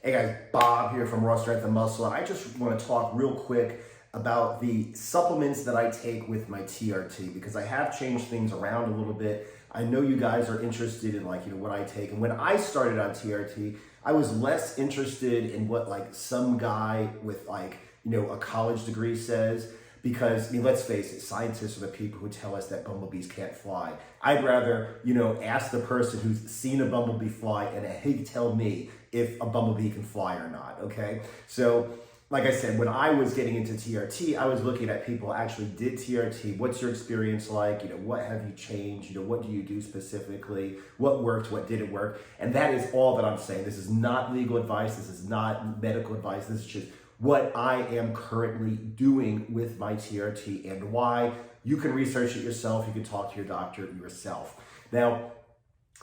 Hey guys, Bob here from Raw Strength and Muscle, and I just want to talk real quick about the supplements that I take with my TRT because I have changed things around a little bit. I know you guys are interested in what I take, and when I started on TRT, I was less interested in what some guy with a college degree says. Because, let's face it, scientists are the people who tell us that bumblebees can't fly. I'd rather, ask the person who's seen a bumblebee fly and he tell me if a bumblebee can fly or not, okay? So, like I said, when I was getting into TRT, I was looking at people who actually did TRT. What's your experience like? What have you changed? What do you do specifically? What worked? What didn't work? And that is all that I'm saying. This is not legal advice. This is not medical advice. This is just what I am currently doing with my TRT and why. You can research it yourself. You can talk to your doctor yourself. Now,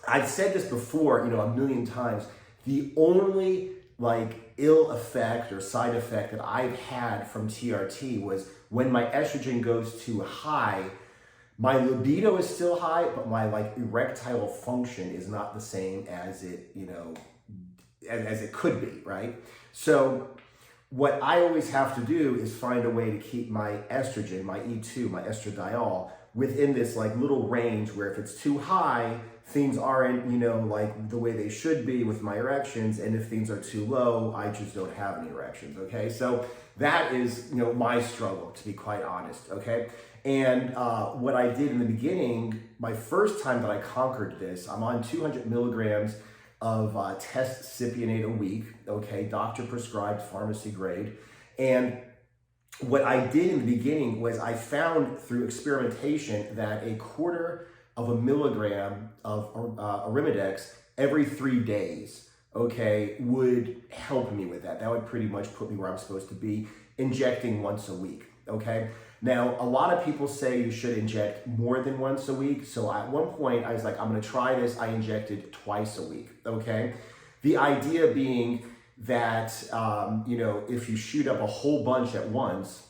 I've said this before, a million times. The only ill effect or side effect that I've had from TRT was when my estrogen goes too high, my libido is still high, but my erectile function is not the same as it, as it could be, right? So what I always have to do is find a way to keep my estrogen, my E2, my estradiol, within this little range where if it's too high, things aren't, the way they should be with my erections. And if things are too low, I just don't have any erections, okay? So that is, my struggle, to be quite honest, okay? And what I did in the beginning, my first time that I conquered this, I'm on 200 milligrams of test cypionate a week, okay, doctor prescribed, pharmacy grade. And what I did in the beginning was I found through experimentation that a quarter of a milligram of Arimidex every 3 days, okay, would help me with that. That would pretty much put me where I'm supposed to be, injecting once a week, okay? Now, a lot of people say you should inject more than once a week. So at one point, I was like, I'm going to try this. I injected twice a week, okay? The idea being that, if you shoot up a whole bunch at once,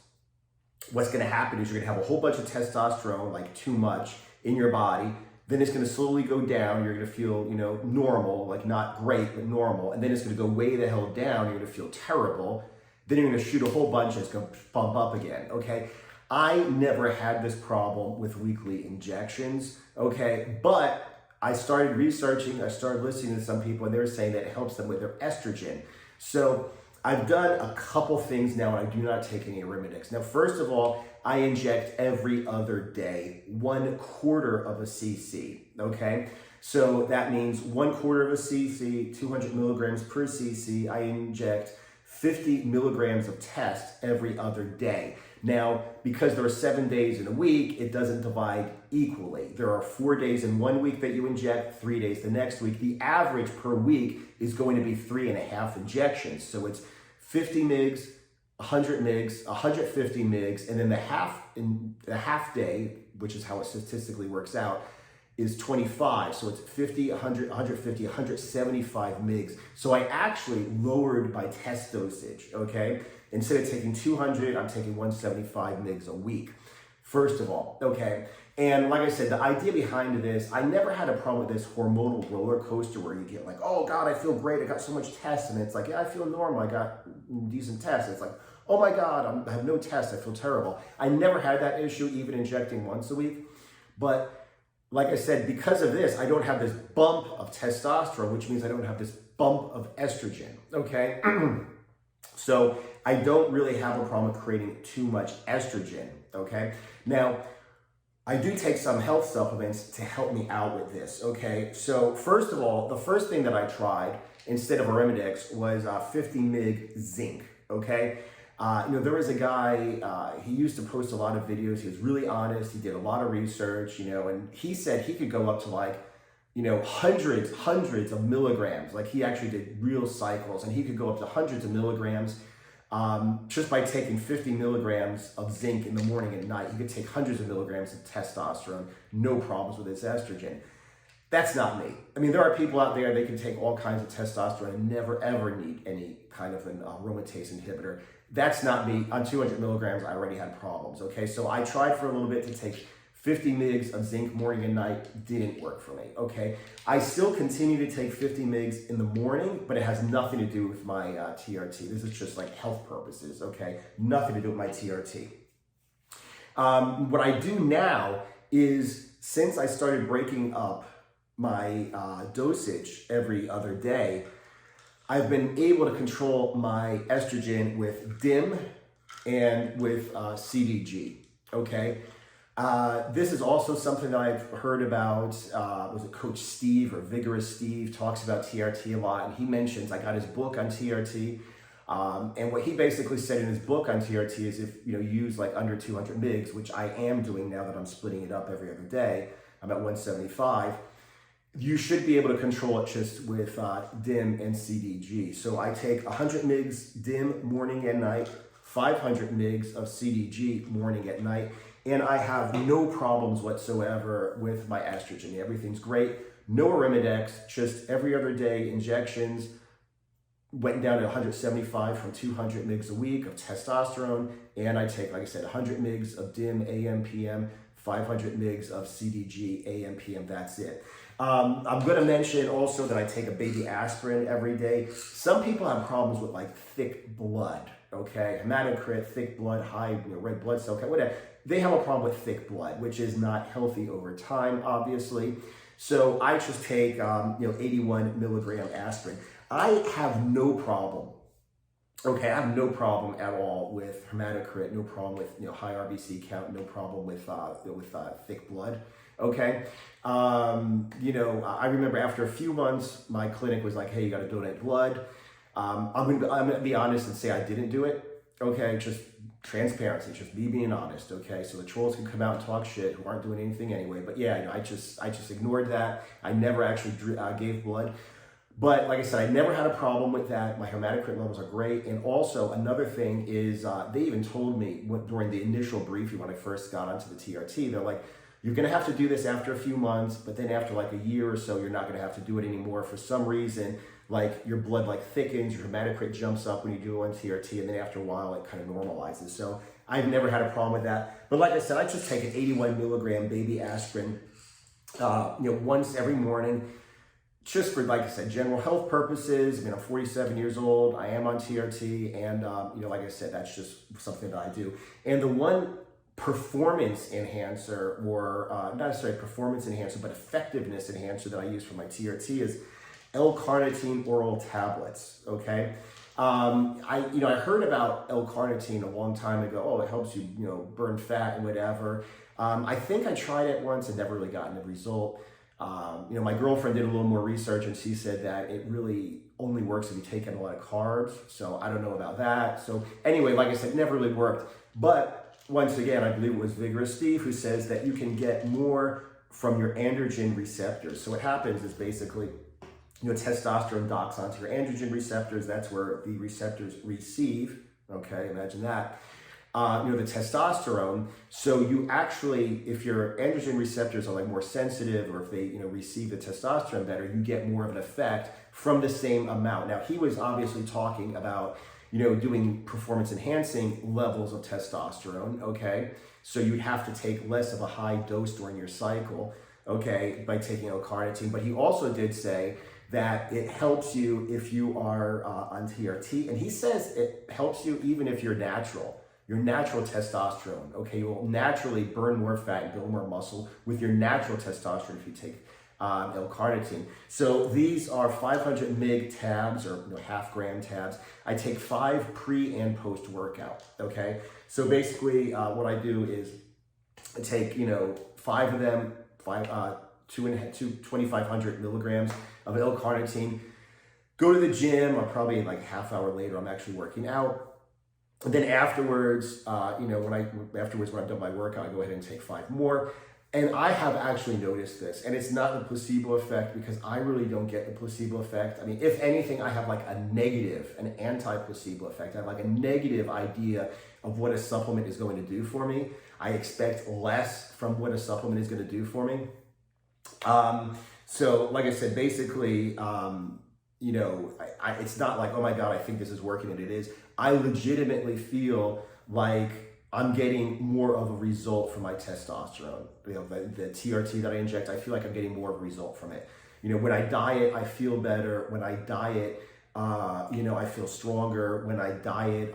what's going to happen is you're going to have a whole bunch of testosterone, too much in your body. Then it's going to slowly go down. You're going to feel, normal, not great, but normal. And then it's going to go way the hell down. You're going to feel terrible. Then you're going to shoot a whole bunch and it's going to bump up again, okay? I never had this problem with weekly injections, okay? But I started researching, I started listening to some people and they were saying that it helps them with their estrogen. So I've done a couple things now and I do not take any Arimidex. Now, first of all, I inject every other day, 1/4 of a cc, okay? So that means 1/4 of a cc, 200 milligrams per cc, I inject 50 milligrams of test every other day. Now, because there are 7 days in a week, it doesn't divide equally. There are 4 days in 1 week that you inject, 3 days the next week. The average per week is going to be 3.5 injections. So it's 50 mgs, 100 mgs, 150 mgs, and then the half day, which is how it statistically works out, is 25. So it's 50, 100, 150, 175 mgs. So I actually lowered my test dosage, okay? Instead of taking 200, I'm taking 175 mgs a week, first of all, okay? And like I said, the idea behind this, I never had a problem with this hormonal roller coaster where you get oh God, I feel great, I got so much tests, and it's yeah, I feel normal, I got decent tests. It's oh my God, I have no tests, I feel terrible. I never had that issue, even injecting once a week. But like I said, because of this, I don't have this bump of testosterone, which means I don't have this bump of estrogen, okay? So I don't really have a problem with creating too much estrogen, okay? Now, I do take some health supplements to help me out with this, okay? So first of all, the first thing that I tried instead of Arimidex was 50 mg zinc, okay? There was a guy, he used to post a lot of videos. He was really honest. He did a lot of research, and he said he could go up to hundreds of milligrams. He actually did real cycles and he could go up to hundreds of milligrams just by taking 50 milligrams of zinc in the morning and night. He could take hundreds of milligrams of testosterone, no problems with his estrogen. That's not me. I mean, there are people out there, they can take all kinds of testosterone and never ever need any kind of an aromatase inhibitor. That's not me. On 200 milligrams, I already had problems, okay? So I tried for a little bit to take 50 mgs of zinc morning and night didn't work for me, okay? I still continue to take 50 mgs in the morning, but it has nothing to do with my TRT. This is just like health purposes, okay? Nothing to do with my TRT. What I do now is, since I started breaking up my dosage every other day, I've been able to control my estrogen with DIM and with CDG, okay? This is also something that I've heard about. Was it Coach Steve or Vigorous Steve talks about TRT a lot, and he mentions, I got his book on TRT, and what he basically said in his book on TRT is if you use like under 200 mgs, which I am doing now that I'm splitting it up every other day, I'm at 175. You should be able to control it just with DIM and CDG. So I take 100 mgs DIM morning and night, 500 mgs of CDG morning and night, and I have no problems whatsoever with my estrogen. Everything's great. No Arimidex, just every other day injections. Went down to 175 from 200 mgs a week of testosterone, and I take, like I said, 100 mgs of DIM AM, PM, 500 mgs of CDG AM, PM. That's it. I'm going to mention also that I take a baby aspirin every day. Some people have problems with like thick blood, okay? Hematocrit, thick blood, high red blood cell count, whatever. They have a problem with thick blood, which is not healthy over time, obviously. So I just take 81 milligram aspirin. I have no problem. Okay, I have no problem at all with hematocrit, no problem with high RBC count, no problem with thick blood. Okay, I remember after a few months, my clinic was like, "Hey, you got to donate blood." I'm gonna be honest and say I didn't do it. Okay, just transparency, just me being honest. Okay, so the trolls can come out and talk shit who aren't doing anything anyway. But yeah, I just ignored that. I never actually gave blood. But like I said, I never had a problem with that. My hematocrit levels are great. And also another thing is they even told me during the initial briefing when I first got onto the TRT, they're like, you're gonna have to do this after a few months, but then after like a year or so, you're not gonna have to do it anymore. For some reason, like your blood like thickens, your hematocrit jumps up when you do on TRT, and then after a while, it kind of normalizes. So I've never had a problem with that. But like I said, I just take an 81 milligram baby aspirin, once every morning. Just for, like I said, general health purposes. I mean, I'm 47 years old. I am on TRT, and like I said, that's just something that I do. And the one performance enhancer, or not necessarily performance enhancer, but effectiveness enhancer that I use for my TRT is L-carnitine oral tablets. Okay, I heard about L-carnitine a long time ago. Oh, it helps you, burn fat and whatever. I think I tried it once and never really gotten a result. My girlfriend did a little more research and she said that it really only works if you take in a lot of carbs. So I don't know about that. So anyway, like I said, it never really worked. But once again, I believe it was Vigorous Steve who says that you can get more from your androgen receptors. So what happens is basically, testosterone docks onto your androgen receptors. That's where the receptors receive. Okay, imagine that. The testosterone. So you actually, if your androgen receptors are like more sensitive, or if they, receive the testosterone better, you get more of an effect from the same amount. Now, he was obviously talking about, doing performance enhancing levels of testosterone. Okay. So you'd have to take less of a high dose during your cycle. Okay. By taking L-carnitine. But he also did say that it helps you if you are on TRT. And he says it helps you even if you're natural. Your natural testosterone, okay? You will naturally burn more fat and build more muscle with your natural testosterone if you take L-carnitine. So these are 500 mg tabs, or half gram tabs. I take 5 pre and post workout, okay? So basically what I do is I take, 5 of them, 2,500 milligrams of L-carnitine, go to the gym, or probably like a half hour later, I'm actually working out. And then afterwards, when I've done my workout, I go ahead and take 5 more. And I have actually noticed this, and it's not the placebo effect, because I really don't get the placebo effect. I mean, if anything, I have like an anti-placebo effect. I have like a negative idea of what a supplement is going to do for me. I expect less from what a supplement is going to do for me. So like I said, basically, it's not like, oh my God, I think this is working, and it is. I legitimately feel like I'm getting more of a result from my testosterone. You know, the TRT that I inject, I feel like I'm getting more of a result from it. You know, when I diet, I feel better. When I diet, you know, I feel stronger. When I diet,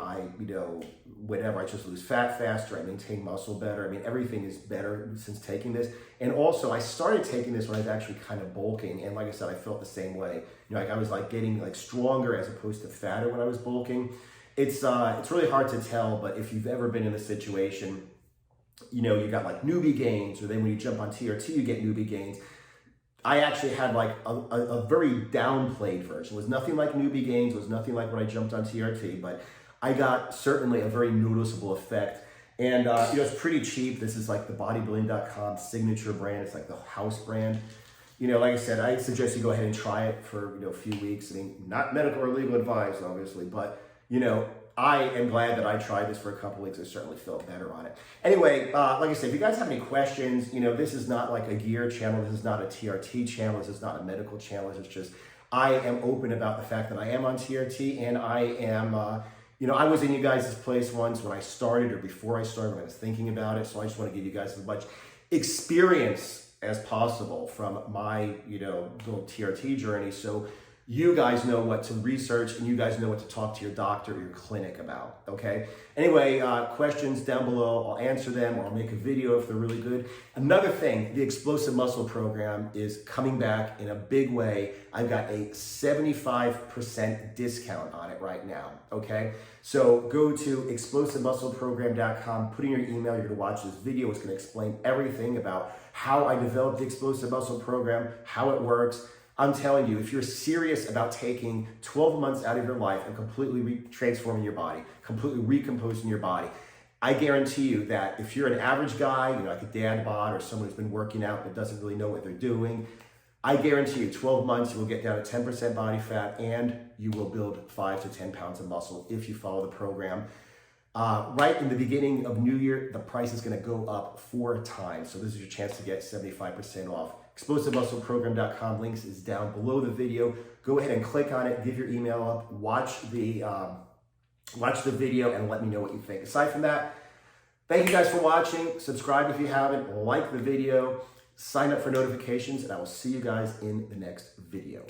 whatever, I just lose fat faster. I maintain muscle better. I mean, everything is better since taking this. And also, I started taking this when I was actually kind of bulking. And like I said, I felt the same way. You know, like I was like getting like stronger as opposed to fatter when I was bulking. It's really hard to tell, but if you've ever been in this situation, you know, you got like newbie gains, or then when you jump on TRT, you get newbie gains. I actually had like a very downplayed version. It was nothing like newbie gains, it was nothing like when I jumped on TRT, but I got certainly a very noticeable effect. And you know, it's pretty cheap. This is like the bodybuilding.com signature brand. It's like the house brand. You know, like I said, I suggest you go ahead and try it for, you know, a few weeks. I mean, not medical or legal advice, obviously, but you know, I am glad that I tried this for a couple weeks. I certainly felt better on it. Anyway, like I said, if you guys have any questions, you know, this is not like a gear channel. This is not a TRT channel. This is not a medical channel. It's just, I am open about the fact that I am on TRT, and I am, you know, I was in you guys' place once when I started, or before I started, when I was thinking about it. So I just want to give you guys as much experience as possible from my, you know, little TRT journey. So you guys know what to research, and you guys know what to talk to your doctor or your clinic about, okay? Anyway, questions down below, I'll answer them, or I'll make a video if they're really good. Another thing, the Explosive Muscle Program is coming back in a big way. I've got a 75% discount on it right now, okay? So go to explosivemuscleprogram.com, put in your email, you're gonna watch this video. It's gonna explain everything about how I developed the Explosive Muscle Program, how it works. I'm telling you, if you're serious about taking 12 months out of your life and completely transforming your body, completely recomposing your body, I guarantee you that if you're an average guy, you know, like a dad bod or someone who's been working out but doesn't really know what they're doing, I guarantee you 12 months you will get down to 10% body fat, and you will build 5 to 10 pounds of muscle if you follow the program. Right in the beginning of New Year, the price is going to go up 4 times. So this is your chance to get 75% off. ExplosiveMuscleProgram.com, links is down below the video. Go ahead and click on it, give your email up, watch the video, and let me know what you think. Aside from that, thank you guys for watching. Subscribe if you haven't, like the video, sign up for notifications, and I will see you guys in the next video.